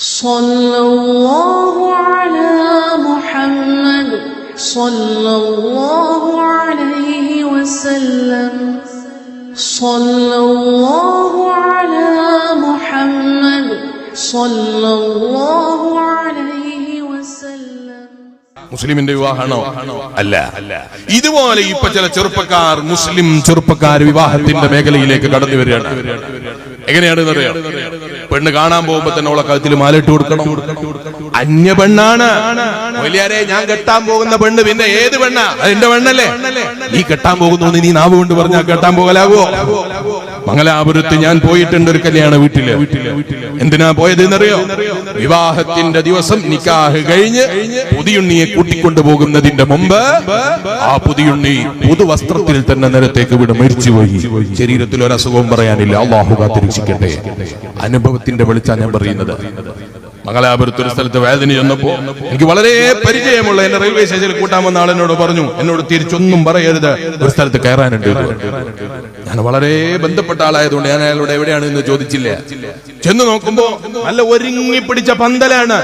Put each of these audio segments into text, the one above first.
സല്ലല്ലാഹു അലാ മുഹമ്മദ് സല്ലല്ലാഹു അലൈഹി വസല്ലം സല്ലല്ലാഹു അലാ മുഹമ്മദ് സല്ലല്ലാഹു അലൈഹി വസല്ലം. മുസ്ലിമിന്റെ വിവാഹമാണോ? അല്ല. ഇതുപോലെ ഇപ്പൊ ചില ചെറുപ്പക്കാർ മുസ്ലിം ചെറുപ്പക്കാർ വിവാഹത്തിന്റെ മേഖലയിലേക്ക് കടന്നു വരികയാണ്. എങ്ങനെയാണെന്ന് അറിയാം? പെണ്ണ് കാണാൻ പോകുമ്പോ തന്നെ അവളെ കഴുത്തിൽ മാലയിട്ട് കൊടുക്കണം. അന്യ പെണ്ണാണ്. വലിയാരെ, ഞാൻ കെട്ടാൻ പോകുന്ന പെണ്ണ് പിന്നെ ഏത് പെണ്ണാ? അതെന്റെ പെണ്ണല്ലേ. നീ കെട്ടാൻ പോകുന്നു നീ നാവ് കൊണ്ട് പറഞ്ഞാൽ കെട്ടാൻ പോകലാവോ? മംഗലാപുരത്ത് ഞാൻ പോയിട്ടുണ്ട് ഒരു കല്യാണ വീട്ടില്. എന്തിനാ പോയത് എന്നറിയോ? വിവാഹത്തിന്റെ ദിവസം നിക്കാഹ് കഴിഞ്ഞ് പുതിയുണ്ണിയെ കൂട്ടിക്കൊണ്ടു പോകുന്നതിന്റെ മുമ്പ് ആ പുതിയുണ്ണി പുതുവസ്ത്രത്തിൽ തന്നെ നിരത്തേക്ക് ഇവിടെ മരിച്ചുപോയി. ശരീരത്തിൽ ഒരു അസുഖവും പറയാനില്ല. അല്ലാഹു കാത്തിരക്ഷിക്കട്ടെ. അനുഭവത്തിന്റെ വെളിച്ചാണ് ഞാൻ പറയുന്നത്. മംഗലാപുരത്ത് ഒരു സ്ഥലത്ത് വേദന ചെന്നപ്പോ എനിക്ക് വളരെ പരിചയമുള്ള എന്നെ റെയിൽവേ സ്റ്റേഷനിൽ കൂട്ടാൻ വന്ന ആളെന്നോട് പറഞ്ഞു, എന്നോട് തിരിച്ചൊന്നും പറയരുത്, ഒരു സ്ഥലത്ത് കയറാനുണ്ട്. ഞാൻ വളരെ ബന്ധപ്പെട്ട ആളായതുകൊണ്ട് ഞാൻ അയാളോട് എവിടെയാണെന്ന് ചോദിച്ചില്ല. ചെന്ന് നോക്കുമ്പോ നല്ല ഒരുങ്ങി പിടിച്ച പന്തലാണ്,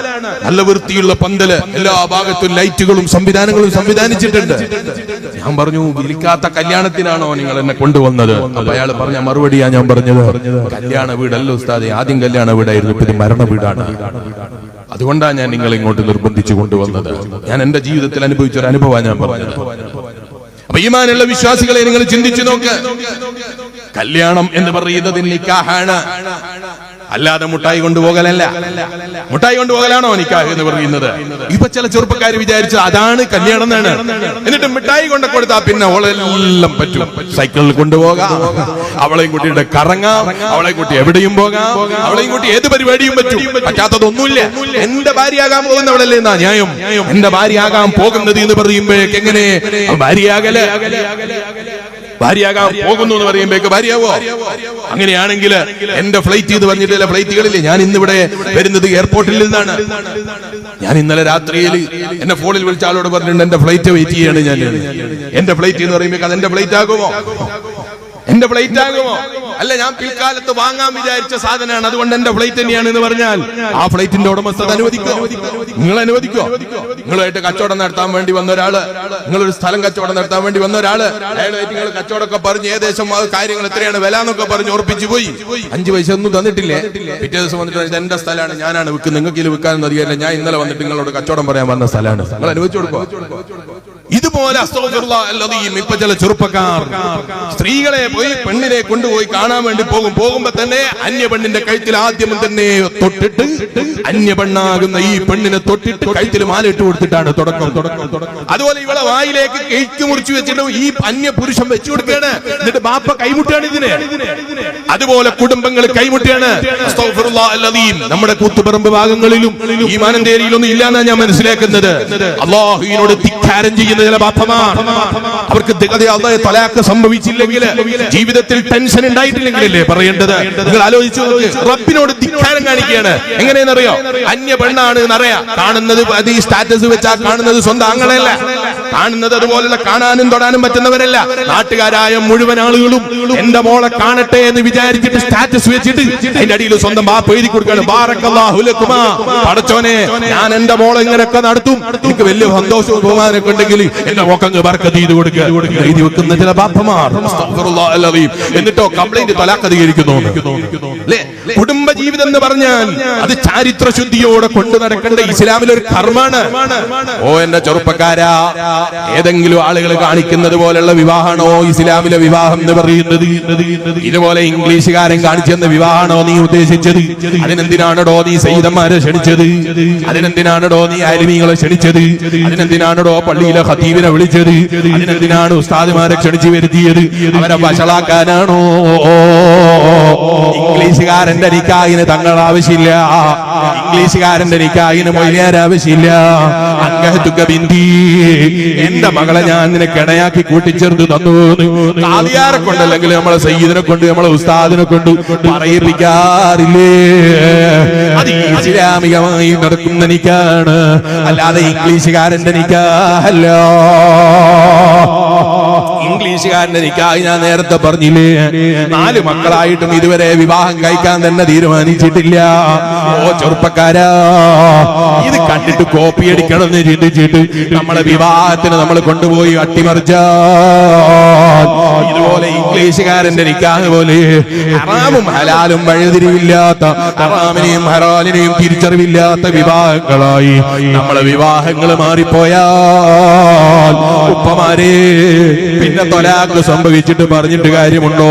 നല്ല വൃത്തിയുള്ള പന്തല്, എല്ലാ ഭാഗത്തും ലൈറ്റുകളും സംവിധാനങ്ങളും സംവിധാനിച്ചിട്ടുണ്ട്. ഞാൻ പറഞ്ഞു, വിളിക്കാത്ത കല്യാണത്തിനാണോ നിങ്ങൾ എന്നെ കൊണ്ടുവന്നത്? അപ്പൊ അയാൾ പറഞ്ഞ മറുപടിയാ ഞാൻ പറഞ്ഞത്, കല്യാണ വീടല്ല ഉസ്താദേ, ആദ്യം കല്യാണ വീടായിരുന്നു, ഇപ്പൊ ഇത് മരണ വീടാണ്. അതുകൊണ്ടാണ് ഞാൻ നിങ്ങളെ ഇങ്ങോട്ട് നിർബന്ധിച്ചു കൊണ്ടുവന്നത്. ഞാൻ എന്റെ ജീവിതത്തിൽ അനുഭവിച്ച ഒരു അനുഭവമാണ് ഞാൻ പറഞ്ഞത്. അപ്പൊ ഈമാനുള്ള വിശ്വാസികളെ നിങ്ങൾ ചിന്തിച്ചു നോക്ക്. കല്യാണം എന്ന് പറയുന്നത് നിക്കാഹാണ്, അല്ലാതെ മുട്ടായി കൊണ്ടുപോകലല്ല. മുട്ടായി കൊണ്ടുപോകലാണോ നിക്കാഹ് എന്ന് പറയുന്നത്? ഇപ്പൊ ചില ചെറുപ്പക്കാർ വിചാരിച്ചു അതാണ് കല്യാണം എന്നാണ്. എന്നിട്ട് മിഠായി കൊണ്ട് കൊടുത്താൽ പിന്നെ അവളെല്ലാം പറ്റും. സൈക്കിളിൽ കൊണ്ടുപോകാം, അവളെയും കൂട്ടിയിട്ട് കറങ്ങാം, അവളെയും കൂട്ടി എവിടെയും പോകാം, അവളെയും കൂട്ടി ഏത് പരിപാടിയും പറ്റും. പറ്റാത്തതൊന്നുമില്ല. എന്റെ ഭാര്യയാകാൻ പോകുന്നവളല്ലേ എന്നാ ന്യായം. എന്റെ ഭാര്യയാകാൻ പോകുന്നത് എന്ന് പറയുമ്പോഴേക്ക് എങ്ങനെ ഭാര്യയാകാൻ പോകുന്നു എന്ന് പറയുമ്പോഴേക്ക് ഭാര്യയാവോ? അങ്ങനെയാണെങ്കിൽ എന്റെ ഫ്ലൈറ്റ് എന്ന് പറഞ്ഞിട്ടില്ല, ഫ്ലൈറ്റുകളില്ലേ. ഞാൻ ഇന്നിവിടെ വരുന്നത് എയർപോർട്ടിൽ നിന്നാണ്. ഞാൻ ഇന്നലെ രാത്രിയിൽ എന്നെ ഫോണിൽ വിളിച്ച ആളോട് പറഞ്ഞിട്ടുണ്ട്, എന്റെ ഫ്ലൈറ്റ് വെയിറ്റ് ചെയ്യാണ്. ഞാൻ എന്റെ ഫ്ലൈറ്റ് എന്ന് പറയുമ്പോൾ അത് എന്റെ ഫ്ലൈറ്റ് ആകുമോ? എന്റെ ഫ്ലൈറ്റ് ആകുമോ? അല്ല, ഞാൻ പിൽക്കാലത്ത് വാങ്ങാൻ വിചാരിച്ച സാധനമാണ്, അതുകൊണ്ട് എന്റെ ഫ്ലൈറ്റ് തന്നെയാണ് എന്ന് പറഞ്ഞാൽ ആ ഫ്ലൈറ്റിന്റെ ഉടമസ്ഥത അനുവദിക്കോ? നിങ്ങൾ അനുവദിക്കോ? നിങ്ങളുമായിട്ട് കച്ചവടം നടത്താൻ വേണ്ടി വന്ന ഒരാള്, നിങ്ങളൊരു സ്ഥലം കച്ചവടം നടത്താൻ വേണ്ടി വന്ന ഒരാള്, അയാളായിട്ട് നിങ്ങൾ കച്ചവടമൊക്കെ പറഞ്ഞ് ഏകദേശം കാര്യങ്ങൾ എത്രയാണ് വില എന്നൊക്കെ പറഞ്ഞ് ഉറപ്പിച്ചു പോയി. 5 പൈസ ഒന്നും തന്നിട്ടില്ലേ? പിറ്റേ ദിവസം വന്നിട്ട് ഇത് എന്റെ സ്ഥലമാണ്, ഞാനാണ് വിൽക്കുന്നത്, നിങ്ങൾക്ക് ഇത് വിൽക്കാനൊന്നും അധികാരമില്ല, ഞാൻ ഇന്നലെ വന്നിട്ട് നിങ്ങളോട് കച്ചവടം പറയാൻ വന്ന സ്ഥലമാണ്, നിങ്ങൾ അനുവദിച്ചു കൊടുക്കോ? ഇതുപോലെ ഇപ്പൊ ചില ചെറുപ്പക്കാർ സ്ത്രീകളെ പോയി പെണ്ണിനെ കൊണ്ടുപോയി കാണാൻ വേണ്ടി പോകുമ്പോ തന്നെ അന്യ പെണ്ണിന്റെ കഴുത്തിൽ ആദ്യം തന്നെ തൊട്ടിട്ട്, അന്യ പെണ്ണാകുന്ന ഈ പെണ്ണിനെ തൊട്ടിട്ട് കഴുത്തിൽ മാലയിട്ട് കൊടുത്തിട്ടാണ് തുടക്കം. അതുപോലെ ഇവളെ വായിലേക്ക് കേക്ക് മുറിച്ചു വെച്ചിട്ട് ഈ അന്യ പുരുഷൻ വെച്ചു കൊടുക്കുകയാണ്. എന്നിട്ട് ബാപ്പ കൈമുട്ടിയാണ് ഇതിനെ. അതുപോലെ കുടുംബങ്ങൾ കൈമുട്ടിയാണ്. നമ്മുടെ കൂത്തുപറമ്പ് ഭാഗങ്ങളിലും ഈ മാനന്തേരിയിലൊന്നും ഇല്ലാന്നാണ് ഞാൻ മനസ്സിലാക്കുന്നത്. അല്ലാഹുവിനോട് ധിക്കാരം ചെയ്യുന്ന ചില ബാപ്പമാർ, അവർക്ക് തലാഖ് സംഭവിച്ചില്ലെങ്കിൽ, ജീവിതത്തിൽ ടെൻഷൻ ഉണ്ടായിട്ടില്ലെങ്കിലല്ലേ പറയേണ്ടത്. നിങ്ങൾ ആലോചിച്ചു നോക്ക്. റബ്ബിനോട് ധിക്കാരം കാണിക്കുകയാണ്. എങ്ങനെയെന്നറിയോ? അന്യ പെണ്ണാണ് എന്നറിയാം. കാണുന്നത് ഈ സ്റ്റാറ്റസ് വെച്ചാ കാണുന്നത് സ്വന്തം ആങ്ങളല്ല, കാണുന്നത് അതുപോലുള്ള കാണാനും തൊടാനും പറ്റുന്നവരല്ല. നാട്ടുകാരായ മുഴുവൻ ആളുകളും എന്റെ മോളെ കാണട്ടെ എന്ന് വിചാരിച്ചിട്ട് സ്റ്റാറ്റസ് വെച്ചിട്ട് അതിന്റെ അടിയിൽ സ്വന്തം ബാപ്പ എഴുതി കൊടുക്കുകയാണ്, ബാറക്കല്ലാഹു ലക്കുമാ, പടച്ചോനെ ഞാൻ എന്റെ മോളെ ഇങ്ങനെയൊക്കെ നടത്തും, എനിക്ക് വലിയ സന്തോഷവും ബഹുമാനമൊക്കെ ഉണ്ടെങ്കിൽ എന്റെ മോക്കങ്ങ് ബർക്കത്ത് ചെയ്ത് കൊടുക്കുക എഴുതി വെക്കുന്ന ചില ബാപ്പമാർ. എന്നിട്ടോ കംപ്ലൈന്റ് തലാഖ് അധികരിക്കുന്നു. കുടുംബ ജീവിതം എന്ന് പറഞ്ഞാൽ അത് ചാരിത്ര ശുദ്ധിയോടെ കൊണ്ടു നടക്കേണ്ട ഇസ്ലാമിലെ ഒരു കർമാണ്. ഓ എന്റെ ചെറുപ്പക്കാരാ, ഏതെങ്കിലും ആളുകൾ കാണിക്കുന്നത് പോലെയുള്ള വിവാഹമാണോ ഇസ്ലാമിലെ വിവാഹം എന്ന് പറയുന്നത്? ഇതുപോലെ ഇംഗ്ലീഷുകാരൻ കാണിച്ചെന്ന വിവാഹമാണോ നീ ഉദ്ദേശിച്ചത്? അതിനെന്തിനാണോ നീ സയ്യിദന്മാരെ ക്ഷണിച്ചത്? അതിനെന്തിനാണോ നീ ആലിമീങ്ങളെ ക്ഷണിച്ചത്? അതിനെന്തിനാണോ പള്ളിയിലെ ഖതീബിനെ വിളിച്ചത്? അതിനെന്തിനാണ് ഉസ്താദുമാരെ ക്ഷണിച്ചു വരുത്തിയത്? അവരെ വഷളാക്കാനാണോ? ഇംഗ്ലീഷുകാരന്റെ നിക്കാഹിന് തങ്ങൾ ആവശ്യമില്ല, ഇംഗ്ലീഷുകാരന്റെ നിക്കാഹിന് മൊയ്ലിയാർ ആവശ്യമില്ല. എന്റെ മകളെ ഞാൻ നിനക്ക് ഇണയാക്കി കൂട്ടിച്ചേർത്ത് തന്നു. ഖാദിയാരെ കൊണ്ടല്ലെങ്കിൽ നമ്മളെ സയ്യിദിനെ കൊണ്ട്, നമ്മളെ ഉസ്താദിനെ കൊണ്ട് പറയിപ്പിക്കാറില്ലേ? അത് ഇസ്ലാമികമായി നടക്കുന്ന നിക്കാണ്, അല്ലാതെ ഇംഗ്ലീഷുകാരന്റെ നിക്കാഹല്ല. ഇംഗ്ലീഷുകാരന്റെ നിക്കാഹ് ഞാൻ നേരത്തെ പറഞ്ഞില്ലേ, 4 മക്കളായിട്ടും ഇതുവരെ വിവാഹം കഴിക്കാൻ തന്നെ തീരുമാനിച്ചിട്ടില്ല. ഓ ചെറുപ്പക്കാരാ, ഇത് കണ്ടിട്ട് കോപ്പി അടിക്കണമെന്ന് ചിന്തിച്ചിട്ട് നമ്മളെ വിവാഹത്തിന് നമ്മൾ കൊണ്ടുപോയി അട്ടിമറിച്ചാൽ ഇതുപോലെ ഇംഗ്ലീഷുകാരന്റെ നിക്കാഹ് പോലെ ഹറാമും ഹലാലും വഴിതിരിവില്ലാത്ത, ഹറാമിനെയും ഹലാലിനെയും തിരിച്ചറിവില്ലാത്ത വിവാഹങ്ങളായി നമ്മളെ വിവാഹങ്ങൾ മാറിപ്പോയാൽ ഉപ്പമാരെ പിന്നെ തൊലാക്ക് സംഭവിച്ചിട്ട് പറഞ്ഞിട്ട് കാര്യമുണ്ടോ?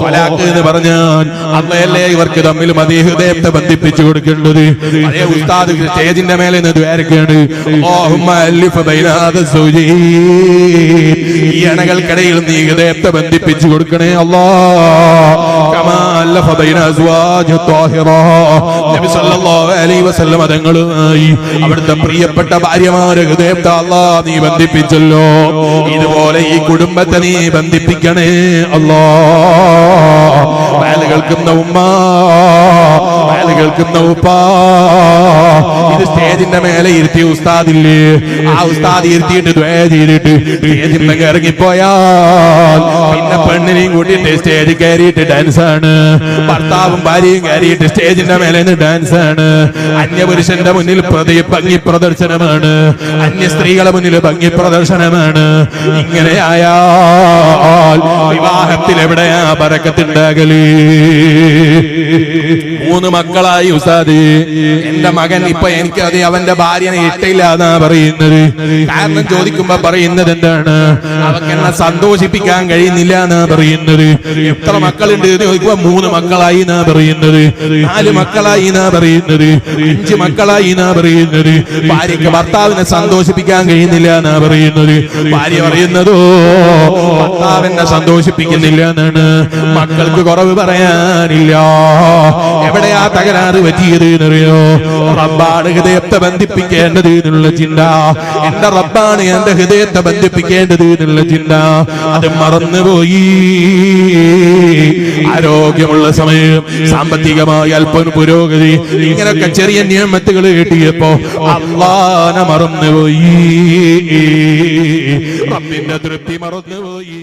തൊലാക്ക് എന്ന് പറഞ്ഞാൽ അന്നയല്ലേ ഇവർക്ക് തമ്മിൽ മദീഹൃദയത്തെ ബന്ധിപ്പിച്ചു കൊടുക്കേണ്ടത്. അതേ ഉസ്താദ് സ്റ്റേജിന്റെ മേലെ നിന്ന് ദ്വാരക്കാണ്, ഈ അണകൾക്കിടയിൽ നീ ഹൃദയത്തെ ബന്ധിപ്പിച്ചു കൊടുക്കണേ അല്ലാ. നബി സല്ലല്ലാഹു അലൈഹി വസല്ലം തങ്ങളുമായി അവിടുത്തെ പ്രിയപ്പെട്ട ഭാര്യമാരെ ഹൃദയത്തെ അല്ലാ നീ ബന്ധിപ്പിച്ചല്ലോ, ഇതുപോലെ ഈ കുടുംബത്തെ നീ ബന്ധിപ്പിക്കണേ അല്ലാ. വയല് കേൾക്കുന്ന ഉമ്മ, വയല് കേൾക്കുന്ന ഉപ്പ, ഇത് സ്റ്റേജിന്റെ മേലെ ഇരുത്തിയ ഉസ്താദില്ലേ, ആ ഉസ്താദ് ഇരുത്തിയിട്ട് ദ്വാ ചെയ്തിട്ട് സ്റ്റേജിൽ ഇറങ്ങിപ്പോയാൽ പിന്നെ പെണ്ണിനെയും കൂട്ടിയിട്ട് സ്റ്റേജിൽ കയറിയിട്ട് ഡാൻസ് ആണ്, ഭർത്താവും ഭാര്യയും കയറിയിട്ട് സ്റ്റേജിന്റെ മേലെ ഡാൻസ് ആണ്, അന്യപുരുഷന്റെ മുന്നിൽ ഭംഗി പ്രദർശനമാണ്, അന്യ സ്ത്രീകളെ മുന്നിൽ ഭംഗി പ്രദർശനമാണ്. ഇങ്ങനെയായാൽ വിവാഹത്തിൽ എവിടെയാ ബറക്കത്തുണ്ടാകല്? 3 മക്കളായി ഉസ്താദ്, എന്റെ മകൻ ഇപ്പൊ എനിക്കത് അവന്റെ ഭാര്യനെ ഇട്ടില്ല എന്നാ പറയുന്നത്. കാരണം ചോദിക്കുമ്പോ പറയുന്നത് എന്താണ്, അവർക്ക് എന്നെ സന്തോഷിപ്പിക്കാൻ കഴിയുന്നില്ല എന്നാ പറയുന്നത്. എത്ര മക്കളുണ്ട് ചോദിക്കുമ്പോ 3 മക്കളായി എന്നാ പറയുന്നത്, 4 മക്കളായി എന്നാ പറയുന്നത്, 5 മക്കളായി എന്നാ പറയുന്നത്. ഭാര്യക്ക് ഭർത്താവിനെ സന്തോഷിപ്പിക്കാൻ കഴിയുന്നില്ല എന്നാ പറയുന്നത്. ഭാര്യ പറയുന്നതോ ഭർത്താവിനെ സന്തോഷിപ്പിക്കുന്നില്ല എന്നാണ്. മക്കൾക്ക് കുറവ് പറയാനില്ല. എവിടെയാ തകരാറ് പറ്റിയത് എന്നറിയോ? റബ്ബാണ് ഹൃദയത്തെ ബന്ധിപ്പിക്കേണ്ടത് എന്നുള്ള ചിന്ത, എന്റെ റബ്ബാണ് എന്റെ ഹൃദയത്തെ ബന്ധിപ്പിക്കേണ്ടത് എന്നുള്ള ചിന്ത, അത് മറന്നുപോയി. ആരോഗ്യമുള്ള സമയം, സാമ്പത്തികമായി അല്പം പുരോഗതി, ഇങ്ങനൊക്കെ ചെറിയ നിയമത്തുകൾ കിട്ടിയപ്പോ അല്ലാഹനെ മറന്നുപോയി, റബ്ബിന്റെ തൃപ്തി മറന്നുപോയി.